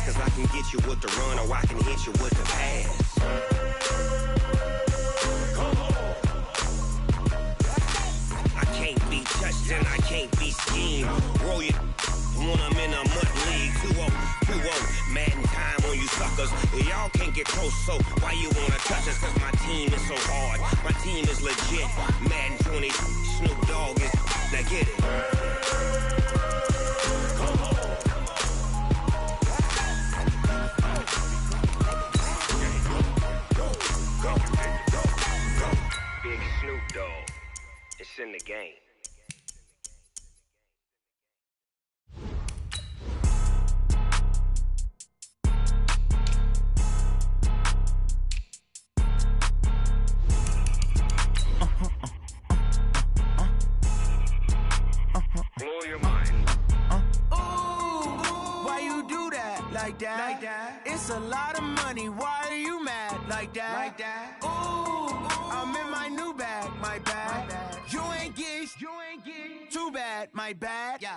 Cause I can get you with the run or I can hit you with the pass. I can't be touched and I can't be schemed. Roll you when I'm in a mud league. 2-0, 2-0, Madden time on you suckers. Y'all can't get close, so why you wanna touch us? Cause my team is so hard, my team is legit. Madden 20, Snoop Dogg is, now get it. Big Snoop Dogg, it's in the game. Blow your mind. Ooh, why you do that? Like that? It's a lot of money. Why are you mad? Like that? Ooh, I'm in my new bag. My bad. You ain't get too bad. My bad. Yeah.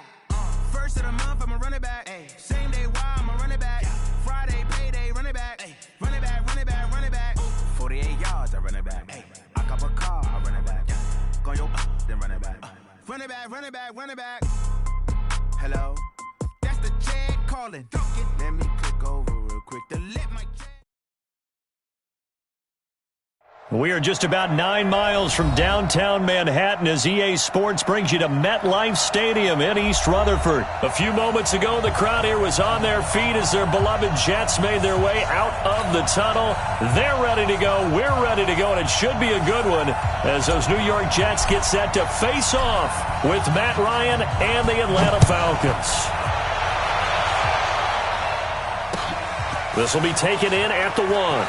First of the month, I'ma run it back. Ay. Same day, why I'ma run it back. Friday, payday, run it back. Ay. Run it back, run it back, run it back. 48 yards, I run it back. Ay. I cop a car, I run it back. Go yo, then run it back. Run it back, run it back, run it back. Hello, that's the Chad calling. Let me click over real quick to let my Chad. We are just about 9 miles from downtown Manhattan as EA Sports brings you to MetLife Stadium in East Rutherford. A few moments ago, the crowd here was on their feet as their beloved Jets made their way out of the tunnel. They're ready to go. We're ready to go, and it should be a good one as those New York Jets get set to face off with Matt Ryan and the Atlanta Falcons. This will be taken in at the 1.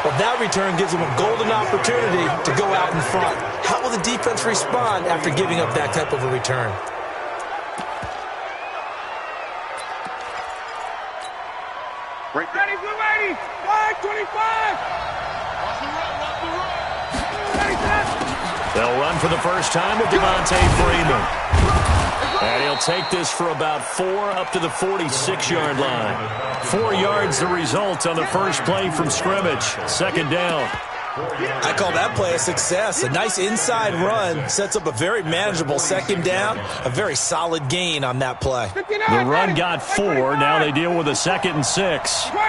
Well, that return gives them a golden opportunity to go out in front. How will the defense respond after giving up that type of a return? Ready, blue 80, 525. Watch the run. They'll run for the first time with Devontae Freeman. And he'll take this for about 4 up to the 46-yard line. 4 yards the result on the first play from scrimmage. Second down. I call that play a success. A nice inside run sets up a very manageable second down. A very solid gain on that play. The run got 4. Now they deal with a 2nd and 6. 20.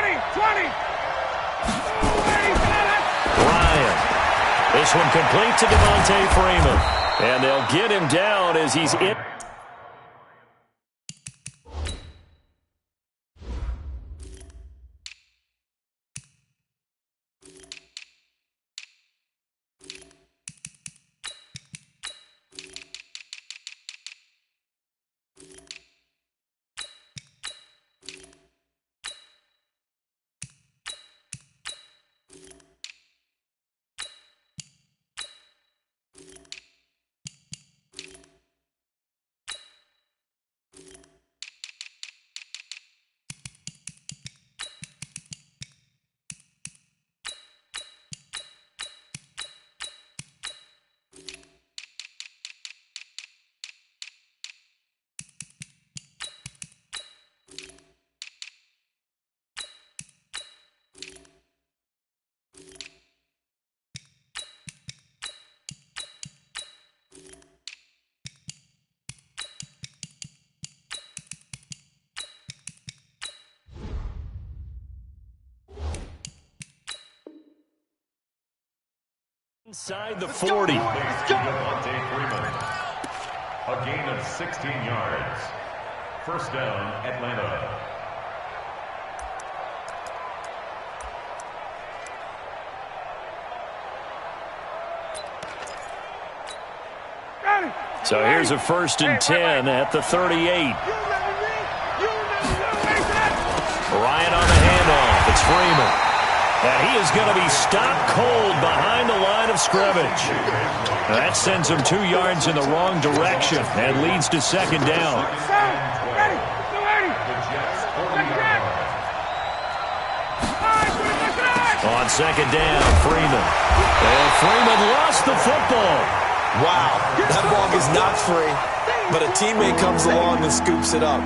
Ryan. This one complete to Devontae Freeman. And they'll get him down as he's in. Inside the 40. A gain of 16 yards. First down, Atlanta. So here's a 1st and 10 at the 38. Ryan on the handoff. It's Freeman. And he is going to be stopped cold behind the line of scrimmage. That sends him 2 yards in the wrong direction and leads to second down. On second down, Freeman. And Freeman lost the football. Wow, that ball is not free. but a teammate comes along and scoops it up.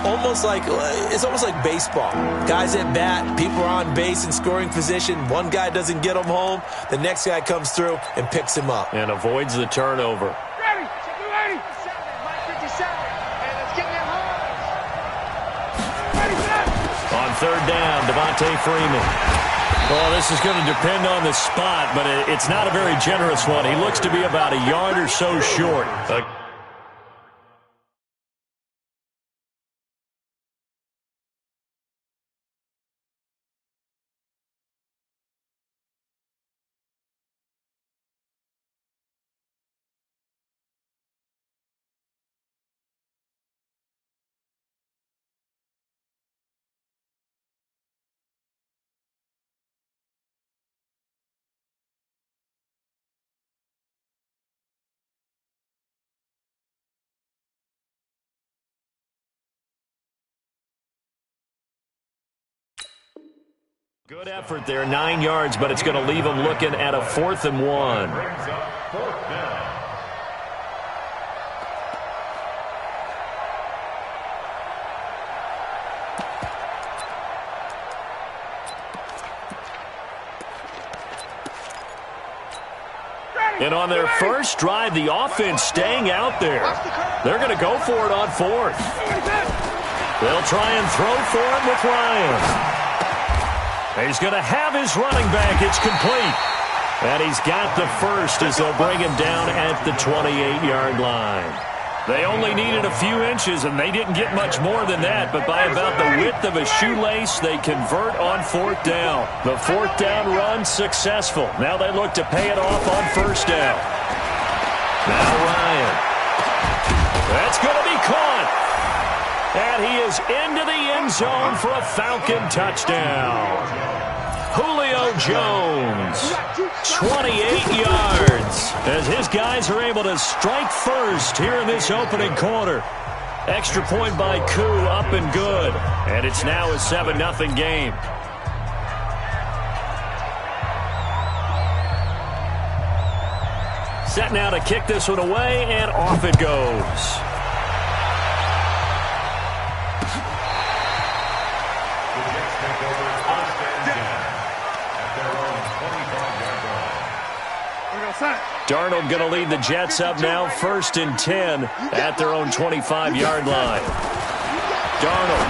It's almost like baseball. Guys at bat, people are on base in scoring position. One guy doesn't get him home. The next guy comes through and picks him up. And avoids the turnover. Ready. Ready. 57. And let's get it home. Ready, set. On third down, Devontae Freeman. Well, this is going to depend on the spot, but it's not a very generous one. He looks to be about a yard or so short. Good effort there, 9 yards, but it's going to leave them looking at a 4th and 1. Brings up 4th down. And on their first drive, the offense staying out there. They're going to go for it on 4th. They'll try and throw for it with Ryan. He's going to have his running back. It's complete. And he's got the first as they'll bring him down at the 28-yard line. They only needed a few inches, and they didn't get much more than that. But by about the width of a shoelace, they convert on 4th down. The 4th down run successful. Now they look to pay it off on 1st down. Now Ryan. That's going to be caught. And he is into the end zone for a Falcon touchdown. Julio Jones, 28 yards, as his guys are able to strike first here in this opening quarter. Extra point by Koo, up and good. And it's now a 7-0 game. Set now to kick this one away, and off it goes. Darnold going to lead the Jets up now, 1st and 10 at their own 25-yard line. Darnold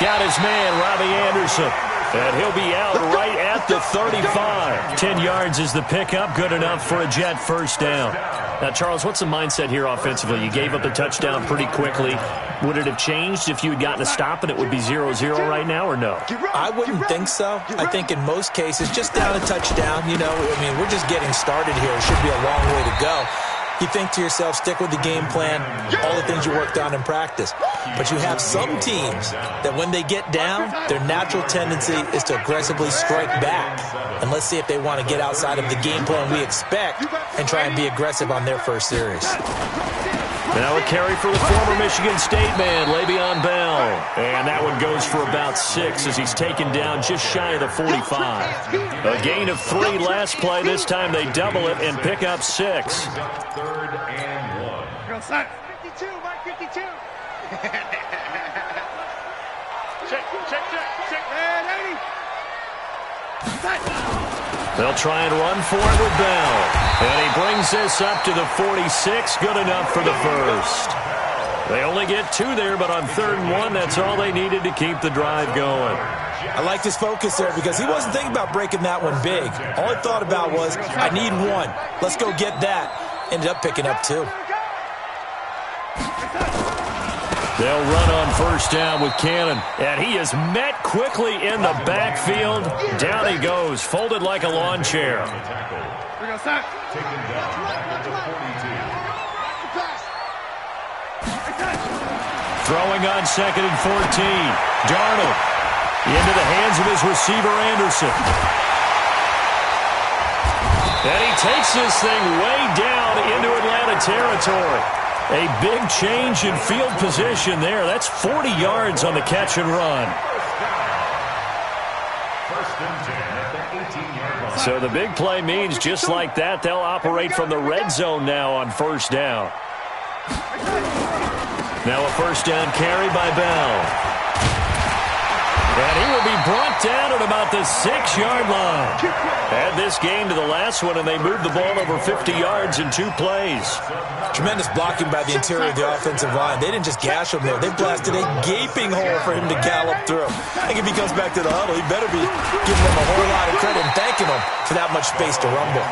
got his man, Robbie Anderson, and he'll be out right at the 35. 10 yards is the pickup, good enough for a Jet 1st down. Now, Charles, what's the mindset here offensively? You gave up the touchdown pretty quickly. Would it have changed if you had gotten a stop and it would be 0-0 right now, or no? I wouldn't think so. I think in most cases, just down a touchdown, we're just getting started here. It should be a long way to go. You think to yourself, stick with the game plan, all the things you worked on in practice. But you have some teams that when they get down, their natural tendency is to aggressively strike back. And let's see if they want to get outside of the game plan we expect and try and be aggressive on their first series. Now a carry for the former Michigan State man, Le'Veon Bell. And that one goes for about 6 as he's taken down just shy of the 45. A gain of 3 last play. This time they double it and pick up 6. 3rd and 1. 52, Mike 52. Check. And 80. They'll try and run for it with Bell. And he brings this up to the 46. Good enough for the first. They only get 2 there, but on 3rd and 1, that's all they needed to keep the drive going. I liked his focus there because he wasn't thinking about breaking that one big. All he thought about was, I need 1. Let's go get that. Ended up picking up 2. They'll run on 1st down with Cannon. And he is met quickly in the backfield. Down he goes, folded like a lawn chair. Taken down at the 42. Throwing on 2nd and 14. Darnold into the hands of his receiver, Anderson. And he takes this thing way down into Atlanta territory. A big change in field position there. That's 40 yards on the catch and run. 1st and 10 at the 18-yard line. So the big play means just like that, they'll operate from the red zone now on 1st down. Now a first down carry by Bell. And he will be brought down at about the 6-yard line. Add this game to the last one, and they moved the ball over 50 yards in 2 plays. Tremendous blocking by the interior of the offensive line. They didn't just gash him there. They blasted a gaping hole for him to gallop through. I think if he comes back to the huddle, he better be giving them a whole lot of credit and thanking them for that much space to rumble.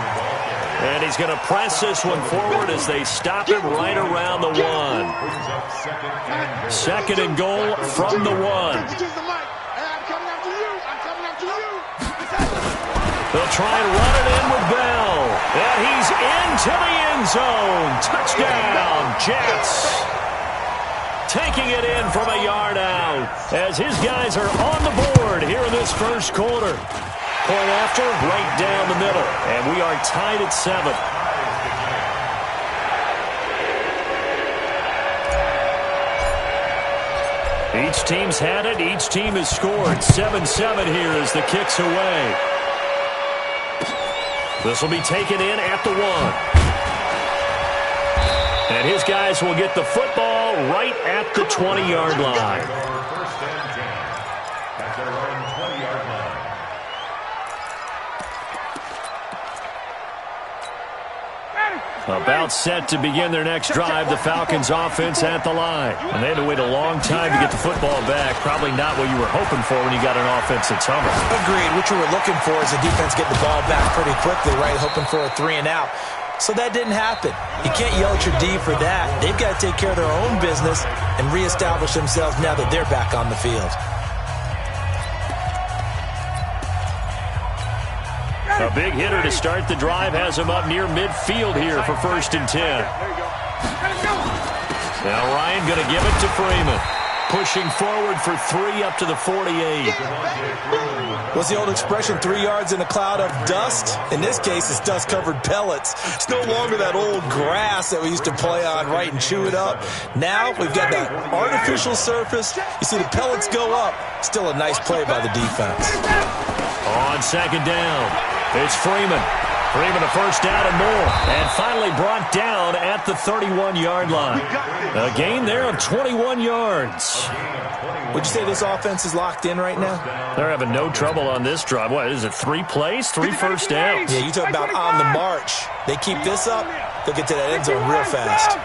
And he's going to press this one forward as they stop him right around the 1. Second and goal from the 1. They'll try and run it in with Bell. And he's into the end zone. Touchdown, Jets. Taking it in from a yard out as his guys are on the board here in this first quarter. Point after, right down the middle. And we are tied at 7. Each team's had it. Each team has scored. 7-7 here as the kick's away. This will be taken in at the 1. And his guys will get the football right at the 20-yard line. First and 10 at their own 20-yard line. About set to begin their next drive, the Falcons offense at the line. And they had to wait a long time to get the football back. Probably not what you were hoping for when you got an offense that's humming. Agreed. What you were looking for is the defense getting the ball back pretty quickly, right? Hoping for a 3-and-out. So that didn't happen. You can't yell at your D for that. They've got to take care of their own business and reestablish themselves now that they're back on the field. A big hitter to start the drive has him up near midfield here for first and 10. Now Ryan going to give it to Freeman. Pushing forward for 3 up to the 48. What's the old expression, 3 yards in a cloud of dust? In this case, it's dust-covered pellets. It's no longer that old grass that we used to play on, right, and chew it up. Now we've got that artificial surface. You see the pellets go up. Still a nice play by the defense. On second down, it's Freeman. Freeman a first down and more. And finally brought down at the 31-yard line. A gain there of 21 yards. Would you say this offense is locked in right now? They're having no trouble on this drive. What is it, 3 plays, 3 first downs? Yeah, you talk about on the march. They keep this up, they'll get to that end zone real fast.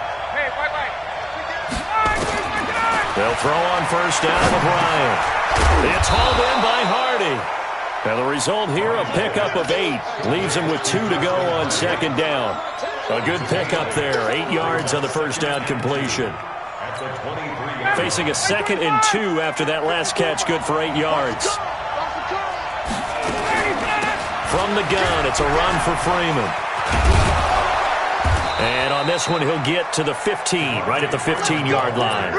They'll throw on first down with Ryan. It's hauled in by Hardy. And the result here, a pickup of 8. Leaves him with 2 to go on second down. A good pickup there. 8 yards on the first down completion. Facing a 2nd and 2 after that last catch, good for 8 yards. From the gun, it's a run for Freeman. And on this one, he'll get to the 15, right at the 15-yard line.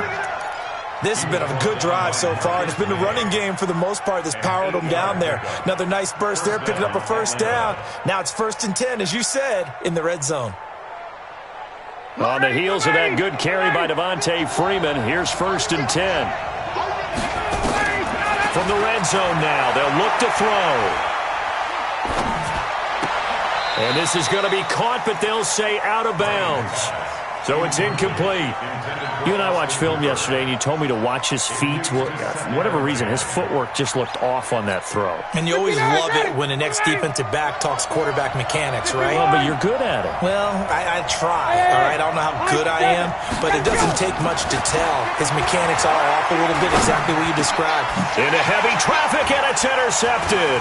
This has been a good drive so far. It's been the running game for the most part that's powered them down there. Another nice burst there, picking up a first down. Now it's first and 10, as you said, in the red zone. On the heels of that good carry by Devontae Freeman, here's first and 10. From the red zone now, they'll look to throw. And this is going to be caught, but they'll say out of bounds. So it's incomplete. You and I watched film yesterday, and you told me to watch his feet. Well, for whatever reason, his footwork just looked off on that throw. And you always love it when the next defensive back talks quarterback mechanics, right? Well, but you're good at it. Well, I try, all right? I don't know how good I am, but it doesn't take much to tell. His mechanics are off a little bit, exactly what you described. Into heavy traffic, and it's intercepted.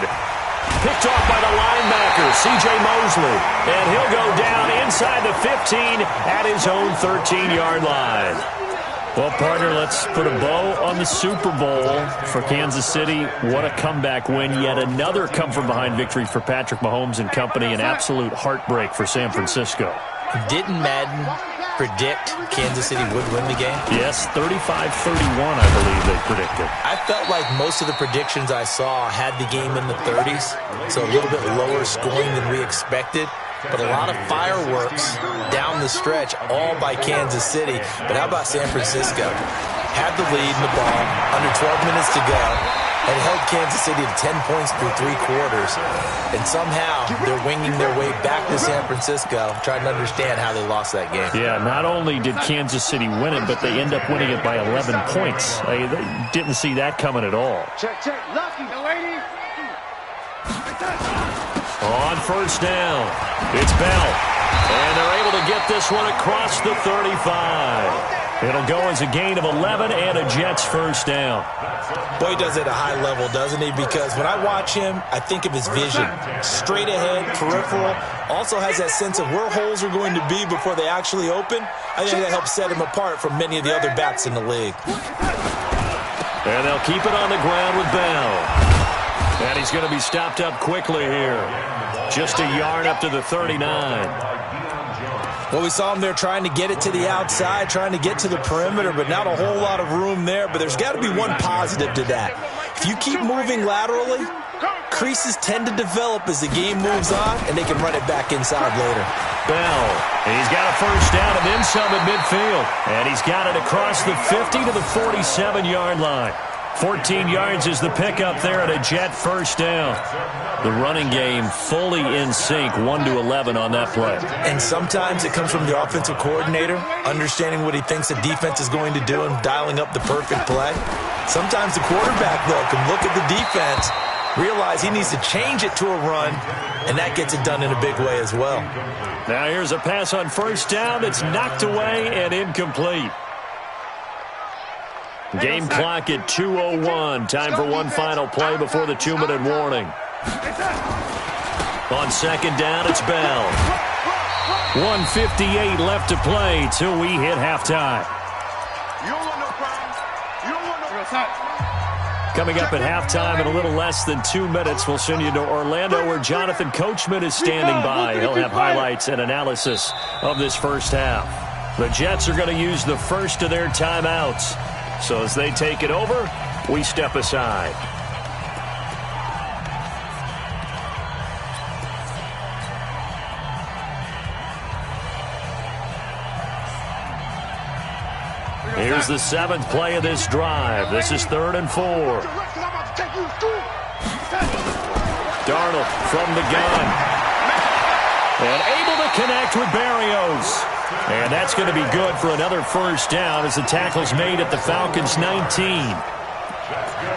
Picked off by the linebacker, C.J. Mosley. And he'll go down inside the 15 at his own 13-yard line. Well, partner, let's put a bow on the Super Bowl for Kansas City. What a comeback win. Yet another come-from-behind victory for Patrick Mahomes and company. An absolute heartbreak for San Francisco. Didn't Madden predict Kansas City would win the game? Yes, 35-31, I believe they predicted. I felt like most of the predictions I saw had the game in the 30s, so a little bit lower scoring than we expected. But a lot of fireworks down the stretch, all by Kansas City. But how about San Francisco? Had the lead in the ball, under 12 minutes to go, and held Kansas City to 10 points through 3 quarters. And somehow they're winging their way back to San Francisco, trying to understand how they lost that game. Yeah, not only did Kansas City win it, but they end up winning it by 11 points. They didn't see that coming at all. Check, check. Lucky, lady. On first down, it's Bell. And they're able to get this one across the 35. It'll go as a gain of 11 and a Jets first down. Boy, he does it at a high level, doesn't he? Because when I watch him, I think of his vision. Straight ahead, peripheral. Also has that sense of where holes are going to be before they actually open. I think that helps set him apart from many of the other backs in the league. And they'll keep it on the ground with Bell. And he's going to be stopped up quickly here. Just a yard up to the 39. Well, we saw him there trying to get it to the outside, trying to get to the perimeter, but not a whole lot of room there. But there's got to be one positive to that. If you keep moving laterally, creases tend to develop as the game moves on, and they can run it back inside later. Bell, he's got a first down and then some at midfield. And he's got it across the 50 to the 47-yard line. 14 yards is the pickup there at a Jet first down. The running game fully in sync, 1-11 on that play. And sometimes it comes from the offensive coordinator, understanding what he thinks the defense is going to do and dialing up the perfect play. Sometimes the quarterback, though, can look at the defense, realize he needs to change it to a run, and that gets it done in a big way as well. Now here's a pass on first down that's knocked away and incomplete. Game clock at 2:01. Time for one final play before the 2-minute warning. On second down, it's Bell. 1:58 left to play till we hit halftime. Coming up at halftime in a little less than 2 minutes, we'll send you to Orlando where Jonathan Coachman is standing by. He'll have highlights and analysis of this first half. The Jets are going to use the first of their timeouts. So as they take it over, we step aside. Here's the 7th play of this drive. This is 3rd and 4. Darnold from the gun. And able to connect with Berrios. And that's going to be good for another first down as the tackle's made at the Falcons' 19.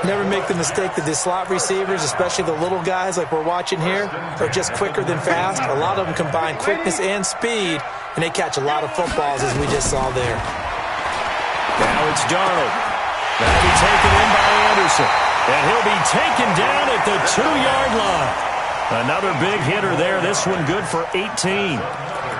Never make the mistake that the slot receivers, especially the little guys like we're watching here, are just quicker than fast. A lot of them combine quickness and speed, and they catch a lot of footballs as we just saw there. Now it's Darnold. That'll be taken in by Anderson. And he'll be taken down at the 2-yard line. Another big hitter there. This one good for 18.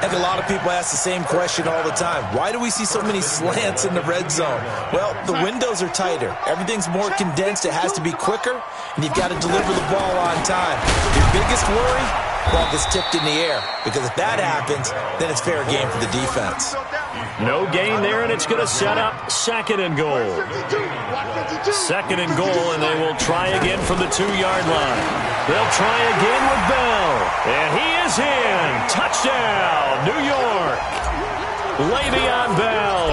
I think a lot of people ask the same question all the time. Why do we see so many slants in the red zone? Well, the windows are tighter. Everything's more condensed. It has to be quicker, and you've got to deliver the ball on time. Your biggest worry? Ball gets tipped in the air. Because if that happens, then it's fair game for the defense. No gain there, and it's going to set up 2nd and goal. 2nd and goal, and they will try again from the 2-yard line. They'll try again with Bell. And he is in. Touchdown, New York. Le'Veon Bell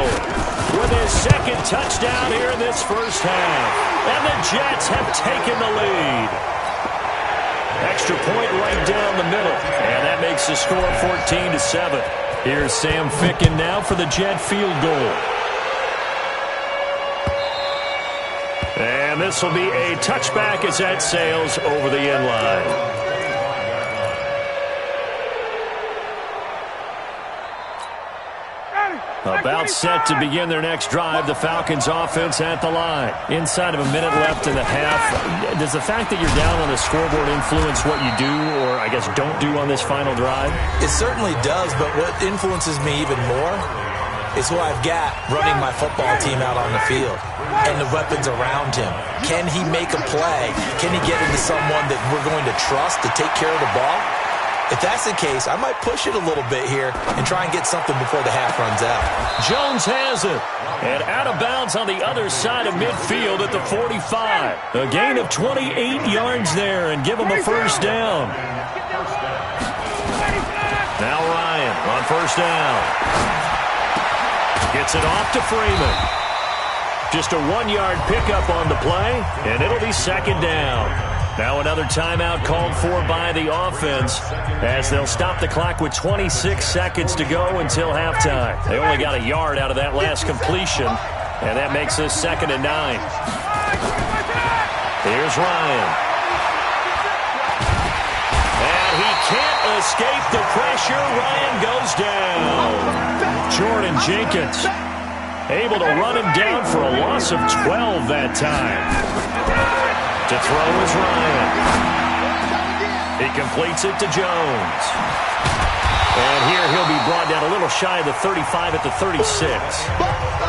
with his 2nd touchdown here in this first half. And the Jets have taken the lead. Extra point right down the middle. And that makes the score 14-7. Here's Sam Ficken now for the Jet field goal. And this will be a touchback as that sails over the end line. About set to begin their next drive, the Falcons offense at the line. Inside of a minute left in the half. Does the fact that you're down on the scoreboard influence what you do, or I guess don't do on this final drive? It certainly does, but what influences me even more is who I've got running my football team out on the field and the weapons around him. Can he make a play? Can he get into someone that we're going to trust to take care of the ball? If that's the case, I might push it a little bit here and try and get something before the half runs out. Jones has it. And out of bounds on the other side of midfield at the 45. A gain of 28 yards there and give him a first down. Now Ryan on first down. Gets it off to Freeman. Just a 1-yard pickup on the play, and it'll be second down. Now another timeout called for by the offense as they'll stop the clock with 26 seconds to go until halftime. They only got a yard out of that last completion, and that makes this 2nd and 9. Here's Ryan. And he can't escape the pressure. Ryan goes down. Jordan Jenkins able to run him down for a loss of 12 that time. To throw is Ryan. He completes it to Jones. And here he'll be brought down a little shy of the 35 at the 36.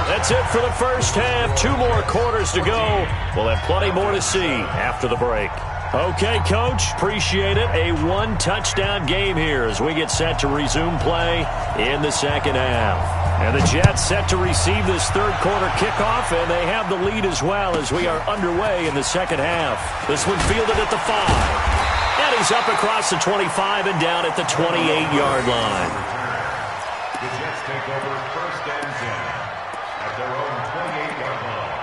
That's it for the first half. 2 more quarters to go. We'll have plenty more to see after the break. Okay, Coach, appreciate it. A 1-touchdown game here as we get set to resume play in the second half. And the Jets set to receive this third-quarter kickoff, and they have the lead as well as we are underway in the second half. This one fielded at the 5. And he's up across the 25 and down at the 28-yard line. The Jets take over 1st and 10 at their own 28-yard line.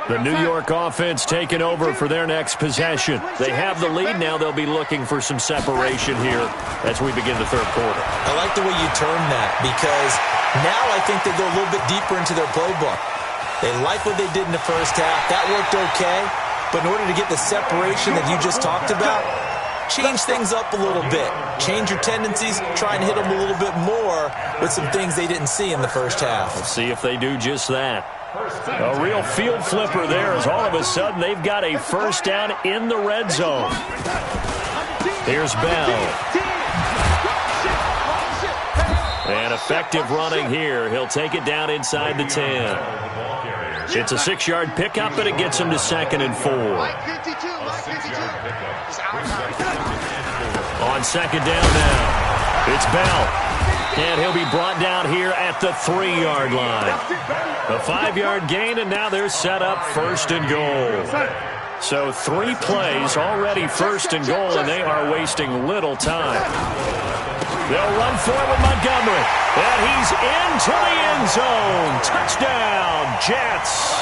The New York offense taking over for their next possession. They have the lead. Now they'll be looking for some separation here as we begin the third quarter. I like the way you term that because now I think they go a little bit deeper into their playbook. They like what they did in the first half. That worked okay. But in order to get the separation that you just talked about, change things up a little bit. Change your tendencies. Try and hit them a little bit more with some things they didn't see in the first half. Let's see if they do just that. A real field flipper there as all of a sudden they've got a first down in the red zone. Here's Bell. And effective running here. He'll take it down inside the 10. It's a 6-yard pickup, but it gets him to 2nd and 4. On 2nd down now, it's Bell. And he'll be brought down here at the 3-yard line. A 5-yard gain, and now they're set up 1st and goal. So 3 plays already 1st and goal, and they are wasting little time. They'll run for it with Montgomery. And he's into the end zone. Touchdown, Jets.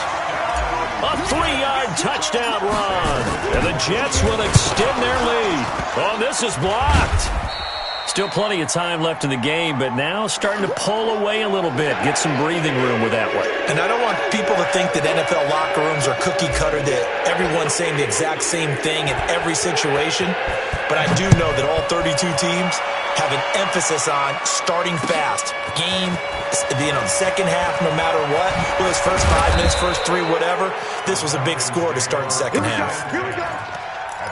A 3-yard touchdown run. And the Jets will extend their lead. Oh, this is blocked. Still plenty of time left in the game, but now starting to pull away a little bit. Get some breathing room with that one. And I don't want people to think that NFL locker rooms are cookie cutter, that everyone's saying the exact same thing in every situation. But I do know that all 32 teams have an emphasis on starting fast. Game, the second half, no matter what. Whether it's first 5 minutes, first 3, whatever. This was a big score to start the second half. Here we go.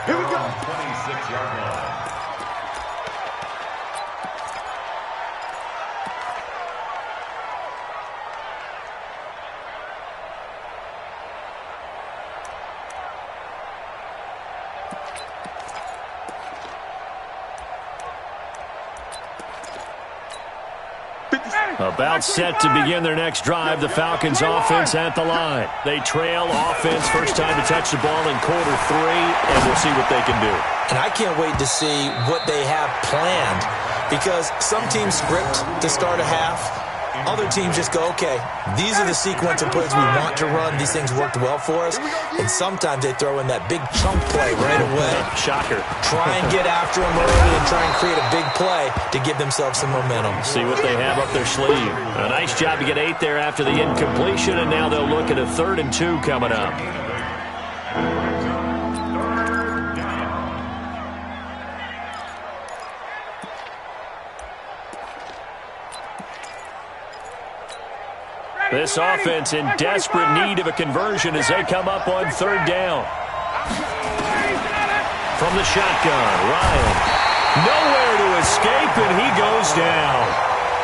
Here we go. 26-yard line. About set to begin their next drive, the Falcons offense at the line. They trail offense, first time to touch the ball in quarter 3, and we'll see what they can do. And I can't wait to see what they have planned because some teams script to start a half. Other teams just go, okay, these are the sequence of plays we want to run. These things worked well for us. And sometimes they throw in that big chunk play right away. Shocker. Try and get after them early and try and create a big play to give themselves some momentum. See what they have up their sleeve. A nice job to get 8 there after the incompletion, and now they'll look at a 3rd and 2 coming up. This offense in desperate need of a conversion as they come up on 3rd down. From the shotgun, Ryan. Nowhere to escape, and he goes down.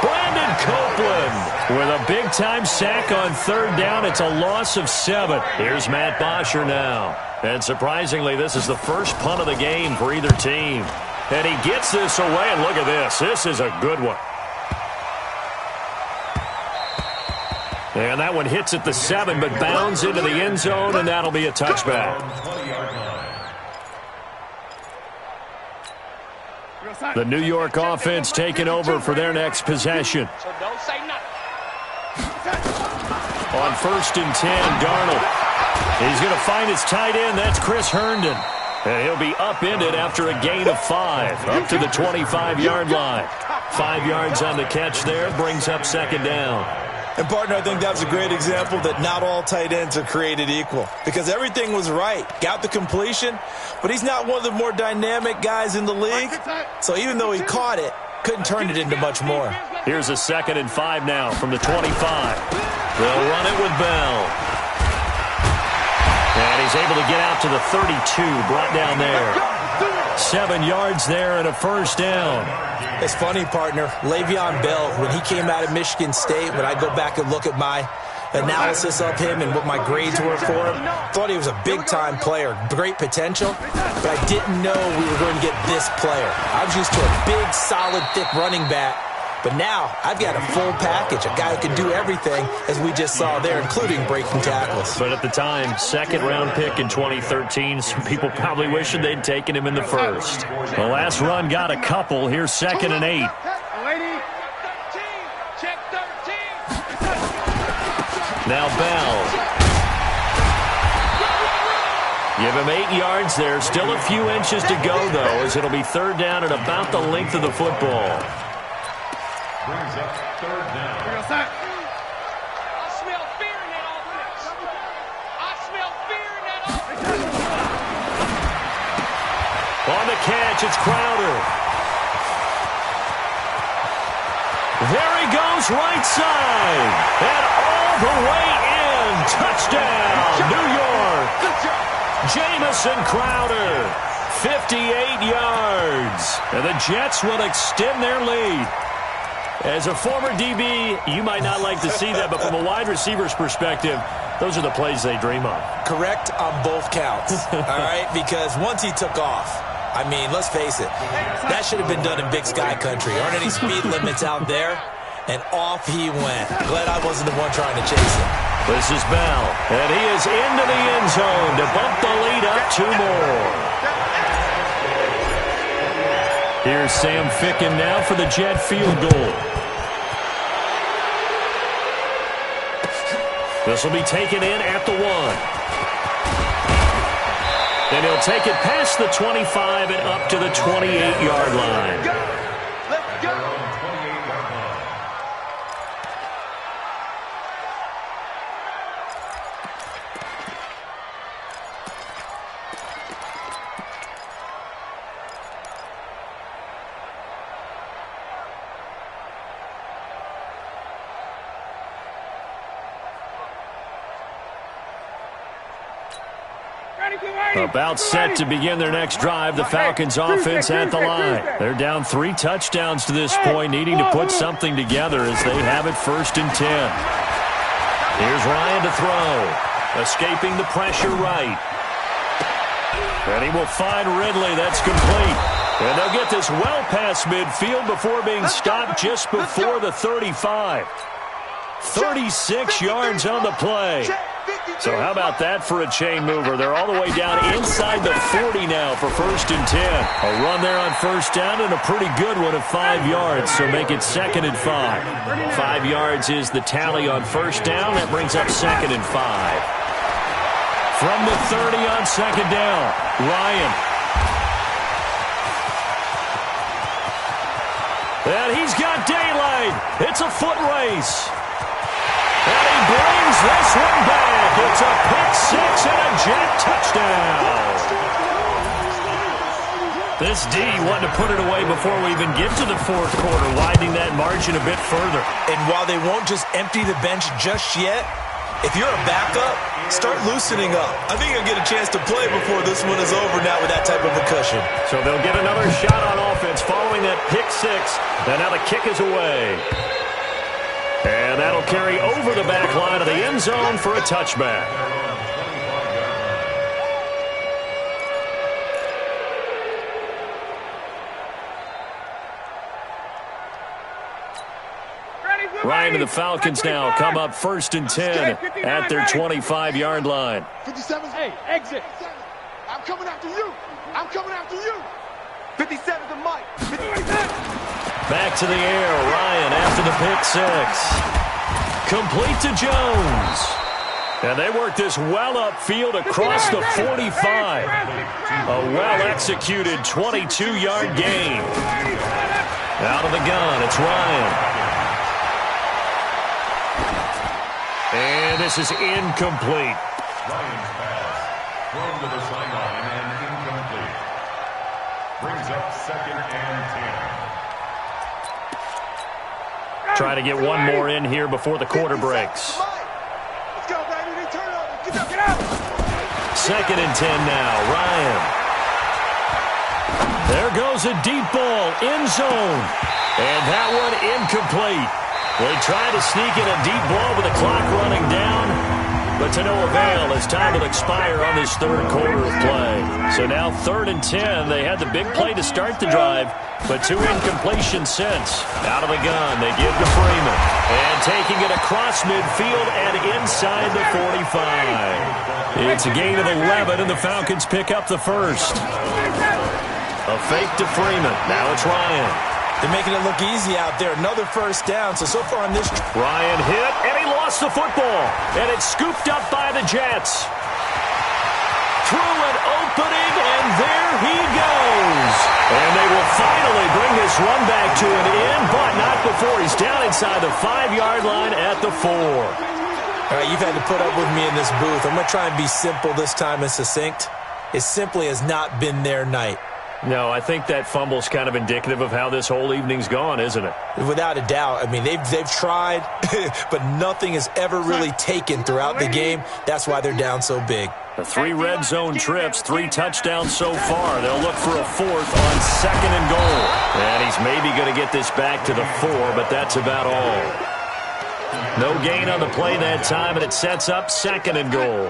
Brandon Copeland with a big-time sack on 3rd down. It's a loss of 7. Here's Matt Bosher now. And surprisingly, this is the first punt of the game for either team. And he gets this away, and look at this. This is a good one. And that one hits at the 7, but bounds into the end zone, and that'll be a touchback. The New York offense taking over for their next possession. So don't say nothing. On 1st and 10, Darnold. He's going to find his tight end. That's Chris Herndon. And he'll be upended after a gain of 5, up to the 25-yard line. 5 yards on the catch there, brings up 2nd down. And, partner, I think that was a great example that not all tight ends are created equal, because everything was right. Got the completion, but he's not one of the more dynamic guys in the league. So even though he caught it, couldn't turn it into much more. Here's a 2nd and 5 now from the 25. They'll run it with Bell. And he's able to get out to the 32, brought down there. 7 yards there and a 1st down. It's funny, partner. Le'Veon Bell, when he came out of Michigan State, when I go back and look at my analysis of him and what my grades were for him, thought he was a big-time player, great potential, but I didn't know we were going to get this player. I was used to a big, solid, thick running back, but now I've got a full package, a guy who can do everything, as we just saw there, including breaking tackles. But at the time, 2nd-round pick in 2013, some people probably wishing they'd taken him in the 1st. The last run got a couple. Here's 2nd and 8. Check 13. Now Bell. Give him 8 yards there. Still a few inches to go, though, as it'll be 3rd down at about the length of the football. Brings up 3rd down. I smell fear in that offense. I smell fear in that offense. On the catch, it's Crowder. There he goes, right side. And all the way in. Touchdown, New York. Jamison Crowder, 58 yards. And the Jets will extend their lead. As a former DB, you might not like to see that, but from a wide receiver's perspective, those are the plays they dream of. Correct on both counts, all right? Because once he took off, I mean, let's face it, that should have been done in Big Sky country. Aren't any speed limits out there? And off he went. Glad I wasn't the one trying to chase him. This is Bell, and he is into the end zone to bump the lead up 2 more. Here's Sam Ficken now for the Jet field goal. This will be taken in at the 1. And he'll take it past the 25 and up to the 28-yard line. About set to begin their next drive, the Falcons offense at the line. They're down 3 touchdowns to this point, needing to put something together as they have it 1st and 10. Here's Ryan to throw. Escaping the pressure right. And he will find Ridley. That's complete. And they'll get this well past midfield before being stopped just before the 35. 36 yards on the play. So how about that for a chain mover? They're all the way down inside the 40 now for 1st and 10. A run there on 1st down and a pretty good one of 5 yards, so make it 2nd and 5. 5 yards is the tally on 1st down. That brings up 2nd and 5. From the 30 on 2nd down, Ryan. And he's got daylight. It's a foot race. And he brings this one back. It's a pick-6 and a Jet touchdown. This D wanted to put it away before we even get to the 4th quarter, widening that margin a bit further. And while they won't just empty the bench just yet, if you're a backup, start loosening up. I think you'll get a chance to play before this one is over now with that type of a cushion. So they'll get another shot on offense following that pick-6. And now the kick is away. And that'll carry over the back line of the end zone for a touchback. Ryan and the Falcons now come up 1st and 10 at their 25-yard line. 57. Hey, exit. I'm coming after you. I'm coming after you. 57 to Mike. Back to the air. Ryan after the pick six. Complete to Jones. And they work this well upfield across the 45. A well-executed 22-yard gain. Out of the gun, it's Ryan. And this is incomplete. Ryan's pass thrown to the sideline and incomplete. Brings up 2nd and 10. Try to get one more in here before the quarter breaks. Let's go, baby. Turn over. Get out. 2nd and 10 now. Ryan. There goes a deep ball. End zone. And that one incomplete. They tried to sneak in a deep ball with the clock running down, but to no avail as time will expire on this third quarter of play. So now 3rd and 10. They had the big play to start the drive, but 2 incompletions since. Out of the gun, they give to Freeman. And taking it across midfield and inside the 45. It's a gain of 11, and the Falcons pick up the first. A fake to Freeman. Now it's Ryan. They're making it look easy out there. Another first down. So far on this... Ryan hit, and he lost the football. And it's scooped up by the Jets. Through an opening, and there he goes. And they will finally bring this run back to an end, but not before he's down inside the 5-yard line at the 4. All right, you've had to put up with me in this booth. I'm going to try and be simple this time and succinct. It simply has not been their night. No, I think that fumble's kind of indicative of how this whole evening's gone, isn't it? Without a doubt. I mean, they've tried, but nothing has ever really taken throughout the game. That's why they're down so big. The 3 red zone trips, 3 touchdowns so far. They'll look for a 4th on 2nd and goal. And he's maybe going to get this back to the 4, but that's about all. No gain on the play that time, and it sets up 2nd and goal.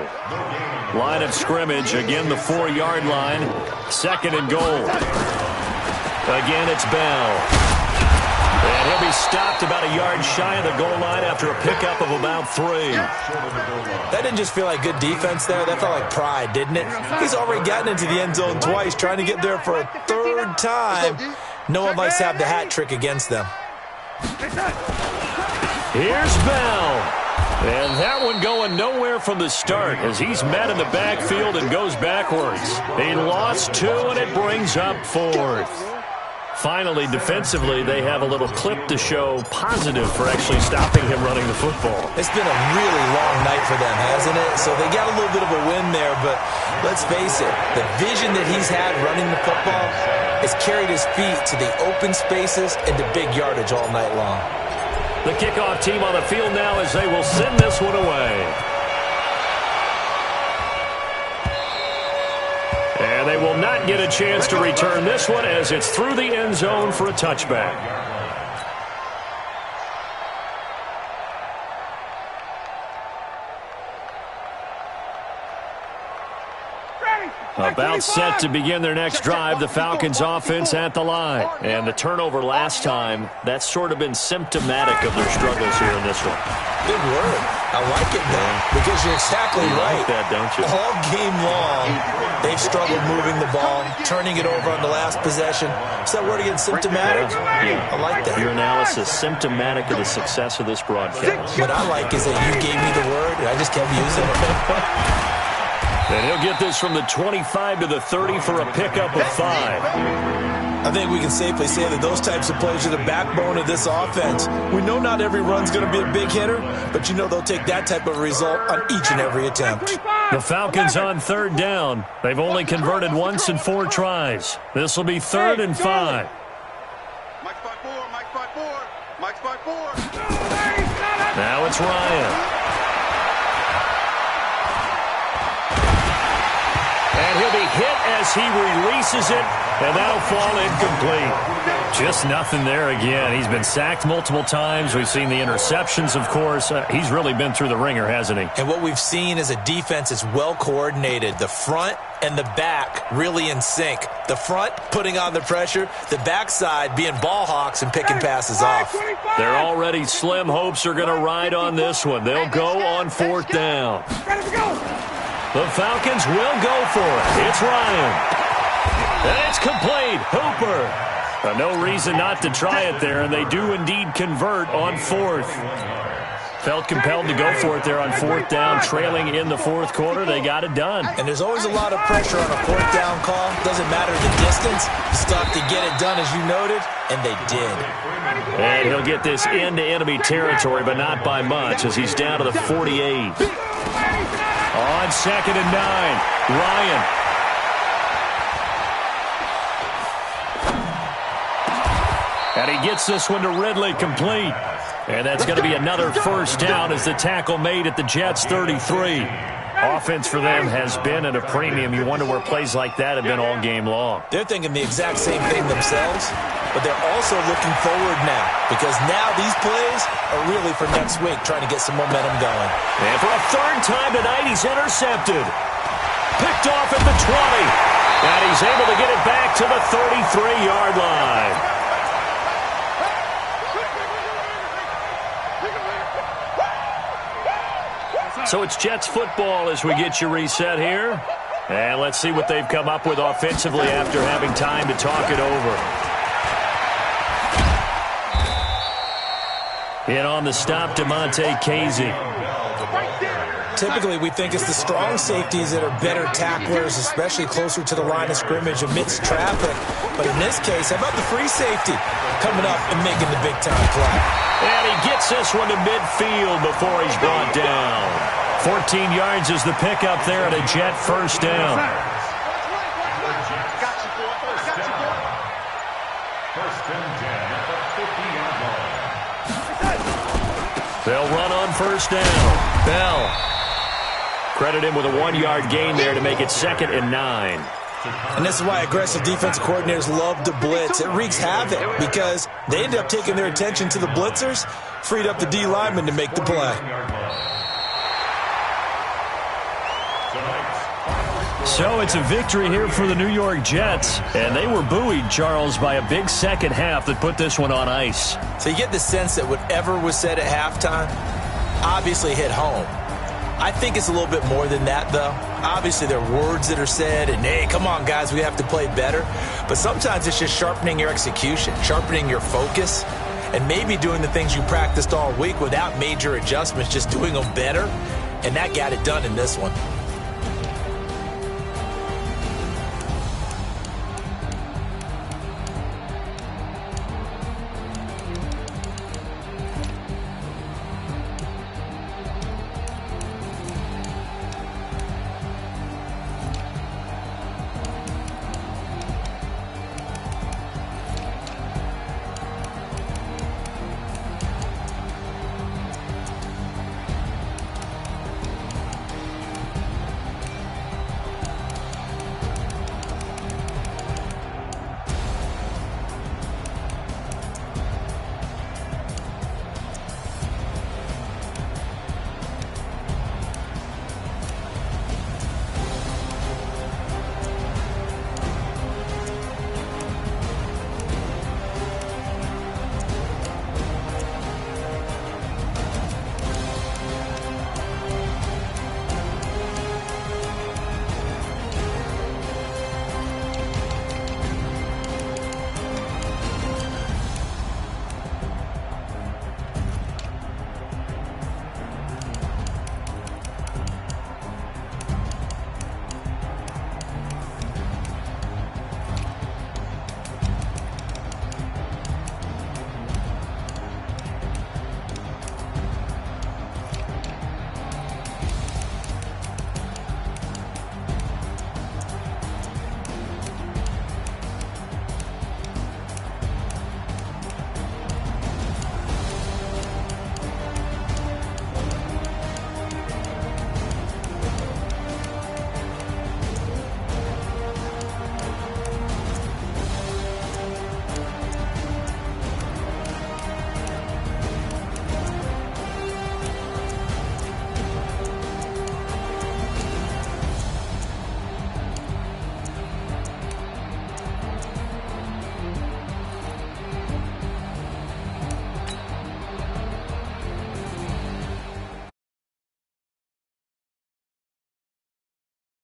Line of scrimmage, again the 4-yard line. 2nd and goal. Again, it's Bell. And he'll be stopped about a yard shy of the goal line after a pickup of about 3. That didn't just feel like good defense there. That felt like pride, didn't it? He's already gotten into the end zone twice, trying to get there for a 3rd time. No one likes to have the hat trick against them. Here's Bell. And that one going nowhere from the start as he's met in the backfield and goes backwards. He lost 2, and it brings up 4th. Finally, defensively, they have a little clip to show positive for actually stopping him running the football. It's been a really long night for them, hasn't it? So they got a little bit of a win there, but let's face it, the vision that he's had running the football has carried his feet to the open spaces and to big yardage all night long. The kickoff team on the field now as they will send this one away. And they will not get a chance to return this one as it's through the end zone for a touchback. About set to begin their next drive, the Falcons offense at the line. And the turnover last time, that's sort of been symptomatic of their struggles here in this one. Good word. I like it, though, because you're exactly right. Like that, don't you? All game long, they've struggled moving the ball, turning it over on the last possession. Is that word again, symptomatic? Yeah. I like that. Your analysis, symptomatic of the success of this broadcast. What I like is that you gave me the word, and I just kept using it. And he'll get this from the 25 to the 30 for a pickup of 5. I think we can safely say that those types of plays are the backbone of this offense. We know not every run's going to be a big hitter, but you know they'll take that type of result on each and every attempt. The Falcons on 3rd down. They've only converted once in 4 tries. This will be 3rd and 5. Mike's 5-4, Mike's 5-4, Mike's 5-4. Now it's Ryan. And he'll be hit as he releases it, and that'll fall incomplete. Just nothing there again. He's been sacked multiple times. We've seen the interceptions, of course. He's really been through the ringer, hasn't he? And what we've seen is a defense that's well coordinated. The front and the back really in sync. The front putting on the pressure, the backside being ball hawks and picking passes off. Their already slim hopes are going to ride on this one. They'll go on 4th down. The Falcons will go for it. It's Ryan. And it's complete. Hooper No reason not to try it there, and they do indeed convert on fourth. Felt compelled to go for it there on fourth down, trailing in the fourth quarter. They got it done. And there's always a lot of pressure on a fourth down call. Doesn't matter the distance. You still have to get it done, as you noted, and they did. And he'll get this into enemy territory, but not by much, as he's down to the 48. On 2nd and 9, Ryan. And he gets this one to Ridley, complete. And that's going to be another first down as the tackle made at the Jets' 33. Offense for them has been at a premium. You wonder where plays like that have been all game long. They're thinking the exact same thing themselves, but they're also looking forward now, because now these plays are really for next week, trying to get some momentum going. And for a third time tonight, he's intercepted. Picked off at the 20. And he's able to get it back to the 33-yard line. So it's Jets football as we get you reset here. And let's see what they've come up with offensively after having time to talk it over. In on the stop, DeMonte Casey. Typically, we think it's the strong safeties that are better tacklers, especially closer to the line of scrimmage amidst traffic. But in this case, how about the free safety coming up and making the big-time play? And he gets this one to midfield before he's brought down. 14 yards is the pickup there at a Jet first down. First and 10 at the 50-yard line. They'll run on first down. Bell. Credit him with a 1-yard gain there to make it 2nd and 9. And this is why aggressive defensive coordinators love to blitz. It wreaks havoc because they end up taking their attention to the blitzers, freed up the D lineman to make the play. So it's a victory here for the New York Jets. And they were buoyed, Charles, by a big second half that put this one on ice. So you get the sense that whatever was said at halftime obviously hit home. I think it's a little bit more than that, though. Obviously, there are words that are said, and, hey, come on, guys, we have to play better. But sometimes it's just sharpening your execution, sharpening your focus, and maybe doing the things you practiced all week without major adjustments, just doing them better. And that got it done in this one.